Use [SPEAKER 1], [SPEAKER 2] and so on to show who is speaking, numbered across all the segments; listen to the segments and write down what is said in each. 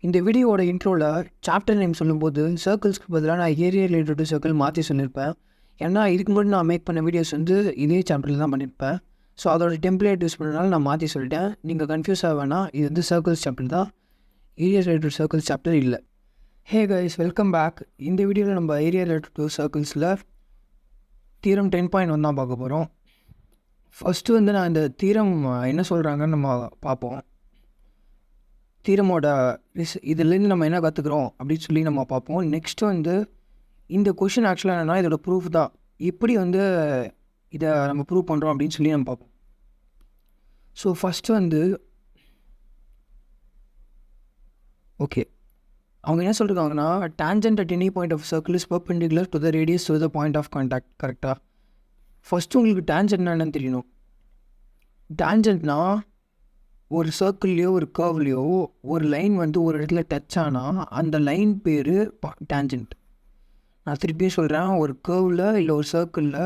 [SPEAKER 1] இந்த வீடியோவோட இன்ட்ரோவில் chapter name சொல்லும்போது சர்க்கிள்ஸ்க்கு பதிலாக நான் ஏரியா ரிலேட்டட் டு சர்க்கிள் மாற்றி சொல்லியிருப்பேன். ஏன்னா இதுக்கு முன்னாடி நான் மேக் பண்ண வீடியோஸ் வந்து இதே சாப்டரில் தான் பண்ணியிருப்பேன். ஸோ அதோட டெம்ப்ளேட் யூஸ் பண்ணனால நான் மாற்றி சொல்லிட்டேன். நீங்கள் கன்ஃபியூஸ் ஆக வேணாம், இது வந்து சர்க்கிள்ஸ் சாப்டர் தான், ஏரியா ரிலேட்டட் சர்க்கிள்ஸ் சாப்டர் இல்லை. Hey guys, welcome back. இந்த வீடியோவில் நம்ம ஏரியா ரிலேட்டட் டு சர்க்கிள்ஸில் தீரம் 10.1 தான் பார்க்க போகிறோம். ஃபஸ்ட்டு வந்து நான் இந்த தீரம் என்ன சொல்கிறாங்கன்னு நம்ம பார்ப்போம். தீரமோட இதுலேருந்து நம்ம என்ன கற்றுக்குறோம் அப்படின்னு சொல்லி நம்ம பார்ப்போம். நெக்ஸ்ட்டு வந்து இந்த கொஷின் ஆக்சுவலாக என்னென்னா இதோட ப்ரூஃப் தான், எப்படி வந்து இதை நம்ம ப்ரூவ் பண்ணுறோம் அப்படின்னு சொல்லி நம்ம பார்ப்போம். ஸோ ஃபஸ்ட்டு வந்து ஓகே, அவங்க என்ன சொல்லியிருக்காங்கன்னா tangent at any point of circle is perpendicular to the radius to the point of contact. கரெக்டாக? ஃபஸ்ட்டு உங்களுக்கு டேஞ்சன்ட்னா என்னன்னு தெரியணும். டேஞ்சன்ட்னா ஒரு சர்க்கிள்லையோ ஒரு கர்வ்லையோ ஒரு லைன் வந்து ஒரு இடத்துல டச் ஆனால் அந்த லைன் பேர் டேஞ்சன்ட். நான் திருப்பியும் சொல்கிறேன், ஒரு கர்வில் இல்லை ஒரு சர்க்கிளில்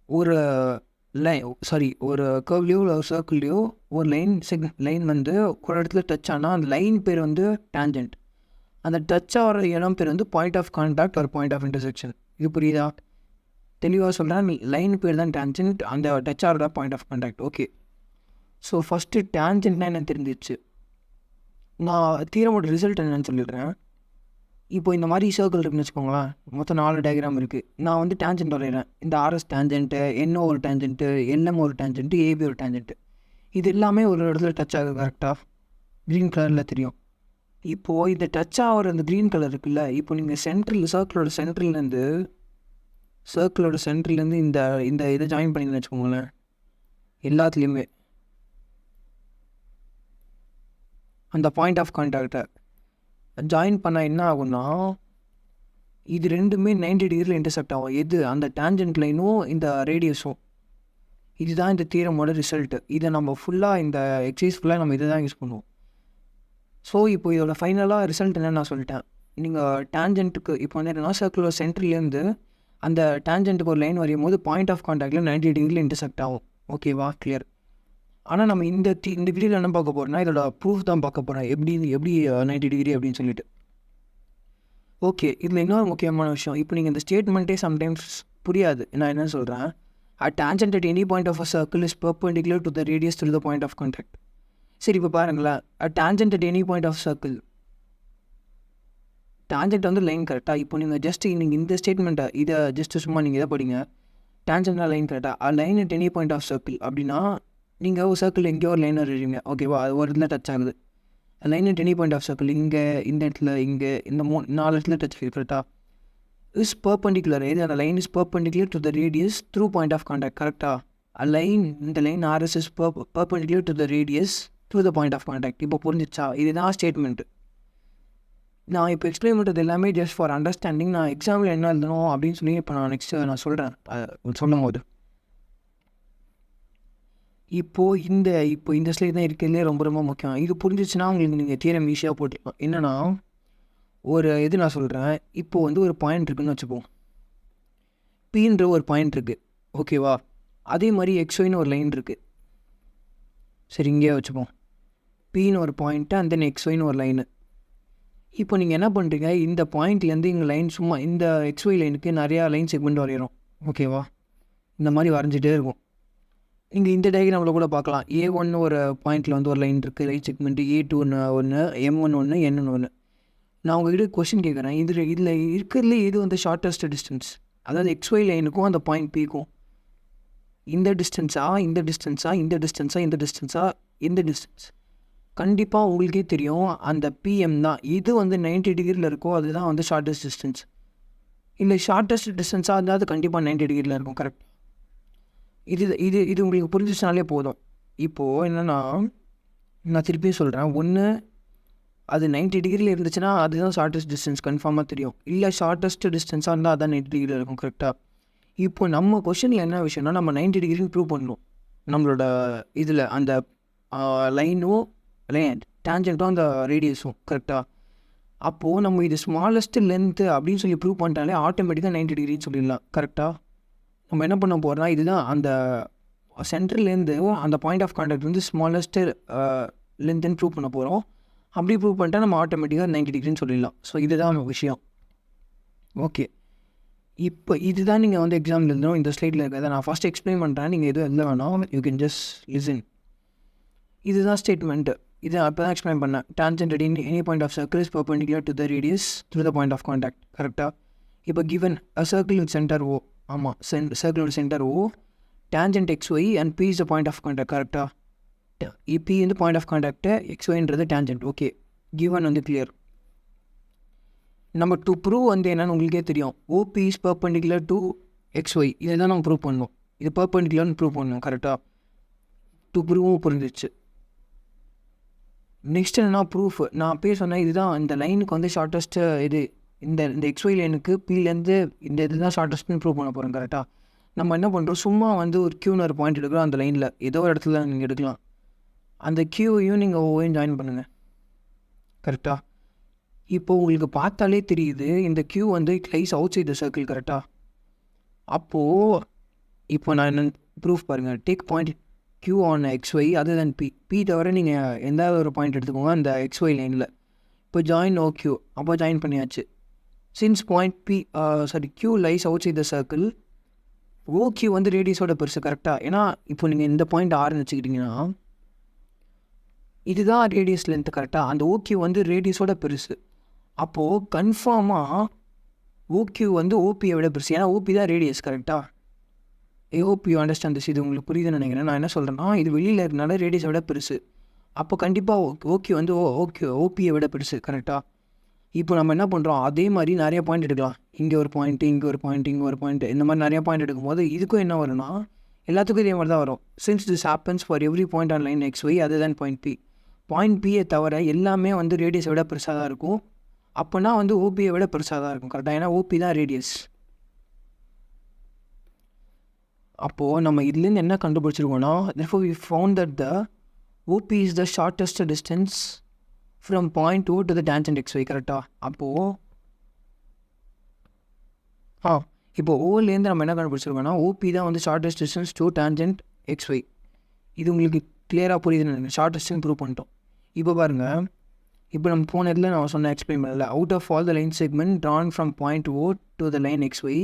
[SPEAKER 1] ஒரு ஒரு கர்வ்லையோ இல்லை ஒரு சர்க்கிள்லையோ ஒரு லைன் வந்து ஒரு இடத்துல டச் ஆனால் அந்த லைன் பேர் வந்து டேஞ்சன்ட். அந்த டச் ஆகிற இடம் பேர் வந்து பாயிண்ட் ஆஃப் கான்டாக்ட் ஒரு பாயிண்ட் ஆஃப் இன்டர்செக்ஷன். இது புரியுதா? தெளிவாக சொல்கிறேன், லைன் பேர் தான் டேஞ்சன்ட், அந்த டச் ஆகிற point of contact. Okay, so first டேஞ்சன்ட்னா என்ன தெரிஞ்சிச்சு. நான் தீரமோட ரிசல்ட் என்னன்னு சொல்லிடுறேன். இப்போ இந்த மாதிரி சர்க்கிள் இருக்குன்னு வச்சுக்கோங்களேன், மொத்தம் 4 டயக்ராம் இருக்குது. நான் வந்து டேஞ்சன்ட் வரைகிறேன். இந்த ஆர்எஸ் டேஞ்சன்ட்டு, என்ஓ ஒரு டேஞ்சன்ட்டு, எல்எம் ஒரு டேஞ்சன்ட்டு, ஏபி ஒரு டேஞ்சன்ட்டு. இது எல்லாமே ஒரு இடத்துல டச் ஆகுது. கரெக்டாக? க்ரீன் கலரில் தெரியும். இப்போது இந்த டச் ஆகிற அந்த க்ரீன் கலர் இருக்குல்ல, இப்போ நீங்கள் சர்க்கிளோட சென்ட்ரல்லேருந்து இந்த இதை ஜாயின் பண்ணிங்கன்னு வச்சுக்கோங்களேன், எல்லாத்துலேயுமே அந்த பாயிண்ட் ஆஃப் கான்டாக்டை ஜாயின் பண்ணால் என்ன ஆகும்னா, இது ரெண்டுமே 90 டிகிரியில் இன்டர்செக்ட் ஆகும். எது? அந்த டேஞ்சன்ட் லைனும் இந்த ரேடியஸும். இதுதான் இந்த தியரமோட ரிசல்ட்டு. இதை நம்ம ஃபுல்லாக இந்த எக்ஸசைஸ் ஃபுல்லாக நம்ம இதை தான் யூஸ் பண்ணுவோம். ஸோ இப்போ இதோட ஃபைனலாக ரிசல்ட் என்னென்னு நான் சொல்லிட்டேன். நீங்கள் டேஞ்சன்ட்டுக்கு இப்போ வந்து என்னென்னா சர்க்கிளோட சென்ட்ரல்லேருந்து அந்த டேஞ்சன்ட்டுக்கு ஒரு லைன் வரையும் போது பாயிண்ட் ஆஃப் கான்டாக்டில் 90 டிகிரியில் இன்டர்செக்ட் ஆகும். ஓகேவா? கிளியர்? ஆனால் நம்ம இந்த வீடியோவில் என்ன பார்க்க போகிறோம்னா இதோட ப்ரூஃப் தான் பார்க்க போகிறேன், எப்படி 90 டிகிரி அப்படின்னு சொல்லிட்டு. ஓகே, இதில் இன்னொரு முக்கியமான விஷயம், இப்போ நீங்கள் இந்த ஸ்டேட்மெண்ட்டே சம்டைம்ஸ் புரியாது. நான் என்ன சொல்கிறேன், tangent at any point of a circle is perpendicular to the radius through the point of contact. சரி, இப்போ பாருங்களேன், tangent at any point of circle, tangent வந்து லைன். கரெக்டாக? இப்போ நீங்கள் இந்த ஸ்டேட்மெண்ட்டை இதை சும்மா நீங்கள் இதை படிங்க. tangentனா லைன். கரெக்டாக? Line at any point of circle அப்படின்னா நீங்கள் ஒரு சர்க்கிள் எங்கேயோ ஒரு லைன் வரைவீங்க. ஓகேவா? அது ஒரு இடத்துல டச் ஆகுது. Line at any point of circle இங்கே, இந்த இடத்துல, இங்கே, இந்த 4 இடத்துல டச் ஆகுது. கரெக்டாக? Is perpendicular. எது? அந்த line is perpendicular to the radius through point of contact. கரெக்டாக? இந்த line RS is perpendicular to the radius through the point of contact. இப்போ புரிஞ்சிச்சா? இதுதான் ஸ்டேட்மெண்ட்டு. நான் இப்போ எக்ஸ்பிளைன் பண்ணுறது எல்லாமே ஜஸ்ட் ஃபார் அண்டர்ஸ்டாண்டிங். நான் எக்ஸாம்பிள் என்ன எழுதணும் அப்படின்னு சொல்லி இப்போ நான் சொல்கிறேன். சொல்லும் போது இப்போது இந்த ஸ்லைட் தான் இருக்கிறதுலே ரொம்ப ரொம்ப முக்கியம். இது புரிஞ்சிச்சுன்னா உங்களுக்கு நீங்கள் தியரம் ஈஸியாக போட்டுக்கலாம். என்னென்னா, நான் சொல்கிறேன், இப்போது வந்து ஒரு பாயிண்ட் இருக்குதுன்னு வச்சுப்போம். பீன்ற ஒரு பாயிண்ட் இருக்குது. ஓகேவா? அதே மாதிரி எக்ஸ்ஒய்னு ஒரு லைன் இருக்குது. சரி, இங்கேயே வச்சுப்போம். பீன்னு ஒரு பாயிண்ட்டு, அண்ட் தென் எக்ஸ்ஒய்னு ஒரு லைனு. இப்போ நீங்கள் என்ன பண்ணுறீங்க, இந்த பாயிண்ட்லேருந்து இங்கே லைன் சும்மா இந்த எக்ஸ்ஒய் லைனுக்கு நிறையா லைன் செக்மெண்ட் வரைகிறோம். ஓகேவா? இந்த மாதிரி வரைஞ்சிட்டே இருக்கும். இங்கே இந்த டயக்ராமில் கூட பார்க்கலாம். A1 ஒரு பாயிண்டில் வந்து ஒரு லைன் இருக்குது, லைன் செக்மெண்ட்டு. A2 ஒன்று, M1 ஒன்று, N1 ஒன்று. நான் உங்கள்கிட்ட கொஸ்டின் கேட்குறேன், இதில் இருக்கிறதுலே எது வந்து ஷார்ட்டஸ்ட் டிஸ்டன்ஸ்? அதாவது XY லைனுக்கும் அந்த பாயிண்ட் Pக்கும் இந்த டிஸ்டன்ஸ் கண்டிப்பாக உங்களுக்கே தெரியும், அந்த PM தான். இது வந்து 90 டிகிரியில் இருக்கோ அதுதான் வந்து ஷார்ட்டஸ்ட் டிஸ்டன்ஸ். இல்லை ஷார்ட்டஸ்ட் டிஸ்டன்ஸாக இருந்தால் அது கண்டிப்பாக 90 டிகிரியில் இருக்கும். கரெக்ட்? இது உங்களுக்கு புரிஞ்சிச்சுனாலே போதும். இப்போது என்னென்னா, நான் திருப்பியும் சொல்கிறேன், ஒன்று அது 90 டிகிரியில் இருந்துச்சுன்னா அதுதான் ஷார்ட்டஸ்ட் டிஸ்டன்ஸ், கன்ஃபார்மாக தெரியும். இல்லை ஷார்ட்டஸ்ட் டிஸ்டன்ஸாக இருந்தால் அதுதான் 90 டிகிரியில் இருக்கும். கரெக்டாக? இப்போ நம்ம கொஷனில் என்ன விஷயம்னா, நம்ம 90 டிகிரின்னு ப்ரூவ் பண்ணணும். நம்மளோட இதில் அந்த லைனும் டேஞ்சன்ட்டும் அந்த ரேடியஸும். கரெக்டாக? அப்போது நம்ம இது ஸ்மாலஸ்ட் லென்த்து அப்படின்னு சொல்லி ப்ரூவ் பண்ணிட்டாலே ஆட்டோமேட்டிக்காக 90 டிகிரின்னு சொல்லிடலாம். கரெக்டாக? நம்ம என்ன பண்ண போகிறோம்னா, இதுதான் அந்த சென்ட்ரல்லேருந்து அந்த பாயிண்ட் ஆஃப் கான்டாக்ட் வந்து ஸ்மாலஸ்ட்டு லென்த்துன்னு ப்ரூவ் பண்ண போகிறோம். அப்படி ப்ரூவ் பண்ணிட்டா நம்ம ஆட்டோமேட்டிக்காக 90 டிகிரின்னு சொல்லிடலாம். ஸோ இதுதான் விஷயம். ஓகே, இப்போ இதுதான் நீங்கள் வந்து எக்ஸாம்பிள் எழுதணும். இந்த ஸ்லைடில் இருக்கிறத நான் ஃபஸ்ட் எக்ஸ்பிளைன் பண்ணுறேன், நீங்கள் எதுவும் எழுத வேணாம், யூ கேன் ஜஸ்ட் லிசன். இதுதான் ஸ்டேட்மெண்ட்டு. இதை அப்போ தான் எக்ஸ்பிளைன் பண்ணேன். Tangent at any point of circle is perpendicular to the radius through the point of contact. கரெக்டாக? இப்போ given a circle with centre O. ஆமாம், சர்க்கிளோட centre O, tangent XY and P is the point of contact. கரெக்டாக? P வந்து point of contact, XYன்றது tangent. Okay, given வந்து clear. நம்ம to prove வந்து என்னென்னு உங்களுக்கே தெரியும். OP is perpendicular to XY. இதை தான் நம்ம ப்ரூவ் பண்ணணும். இது பெர்பெண்டிகுலர்னு ப்ரூவ் பண்ணணும். கரெக்டாக? டு ப்ரூவும் புரிஞ்சிச்சு. நெக்ஸ்ட் என்னென்னா ப்ரூஃப். நான் அப்பயே சொன்னேன், இதுதான் இந்த லைனுக்கு வந்து ஷார்ட்டஸ்ட்டு இது. இந்த XY லைனுக்கு Pலேருந்து இந்த இது தான் ஷார்ட்டஸ்ட்னு ப்ரூவ் பண்ண போகிறோம். கரெக்டாக? நம்ம என்ன பண்ணுறோம், சும்மா வந்து ஒரு Qன்னு ஒரு பாயிண்ட் எடுக்கிறோம். அந்த லைனில் ஏதோ ஒரு இடத்துல நீங்கள் எடுக்கலாம். அந்த Qவையும் நீங்கள் ஓவையும் ஜாயின் பண்ணுங்கள். கரெக்டாக? இப்போ உங்களுக்கு பார்த்தாலே தெரியுது, இந்த Q வந்து it lies outside the circle. கரெக்டாக? அப்போது இப்போ நான் என்ன ப்ரூஃப் பாருங்கள். Take point Q on XY other then P தவிர நீங்கள் எந்த ஒரு பாயிண்ட் எடுத்துக்கோங்க அந்த XY லைனில். இப்போ ஜாயின் OQ. அப்போ ஜாயின் பண்ணியாச்சு. Since point Q lies outside the circle, OQ வந்து ரேடியஸோட பெருசு. கரெக்டாக? ஏன்னா இப்போ நீங்கள் இந்த பாயிண்ட் ஆர்னு வச்சுக்கிட்டிங்கன்னா இதுதான் ரேடியஸ் லென்த்து. கரெக்டாக? அந்த OQ வந்து ரேடியஸோட பெருசு. அப்போது கன்ஃபார்மாக OQ வந்து OPயை விட பெருசு. ஏன்னா OP தான் ரேடியஸ். கரெக்டாக? hope you understand this. இது உங்களுக்கு புரியுதுன்னு நினைக்கிறேன். நான் என்ன சொல்கிறேன்னா, இது வெளியில் இருக்கனால ரேடியஸை விட பெருசு. அப்போ கண்டிப்பாக OQ வந்து OPயை விட பெருசு. கரெக்டாக? இப்போ நம்ம என்ன பண்ணுறோம், அதே மாதிரி நிறைய பாயிண்ட் எடுக்கலாம். இங்கே ஒரு பாயிண்ட்டு, இங்கே ஒரு பாயிண்ட்டு, இங்கே ஒரு பாயிண்ட்டு, இந்த மாதிரி நிறைய பாயிண்ட் எடுக்கும்போது இதுக்கும் என்ன வரும்னா, எல்லாத்துக்கும் இதே மாதிரி தான் வரும். Since this happens for every point on line XY other than point P. Point Pயை தவிர எல்லாமே வந்து ரேடியஸை விட பெருசாக தான் இருக்கும். அப்போனா வந்து OPயை விட பெருசாக தான் இருக்கும். கரெக்டாக? ஏன்னா OP தான் ரேடியஸ். அப்போது நம்ம இதுலேருந்து என்ன கண்டுபிடிச்சிருக்கோன்னா, therefore we found that the OP is the shortest distance from point O to the tangent XY. கரெக்டாக? அப்போது இப்போ ஓலேருந்து நம்ம என்ன கண்டுபிடிச்சிருக்கோன்னா, OP தான் வந்து shortest distance to tangent XY. இது உங்களுக்கு கிளியராக புரியுதுன்னு நினைக்கிறேன். ஷார்ட்டஸ்ட்னு ப்ரூவ் பண்ணிட்டோம். இப்போ பாருங்கள், இப்போ நம்ம போன இதில் நான் சொன்ன எக்ஸ்பிளைன் பண்ணல. Out of all the line segment drawn from point O to the line XY,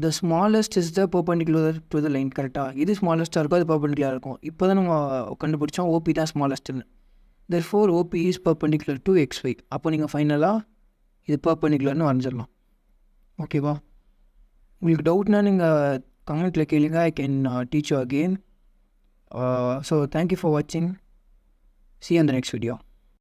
[SPEAKER 1] the smallest is the perpendicular to the line. கரெக்டாக? இது ஸ்மாலஸ்ட்டாக இருக்கும், அது பர்பெண்டிகுலராக இருக்கும். இப்போ தான் நம்ம கண்டுபிடிச்சோம் OP தான் ஸ்மாலஸ்ட்டுன்னு. therefore OP is perpendicular to XY. அப்போ நீங்கள் ஃபைனலாக இது பர்பெண்டிகுலர்னு வரைஞ்சிடலாம். ஓகேவா? உங்களுக்கு டவுட்னா நீங்கள் கமெண்ட்டில் கேளுங்க. I can teach you again. So thank you for watching. See you in the next video.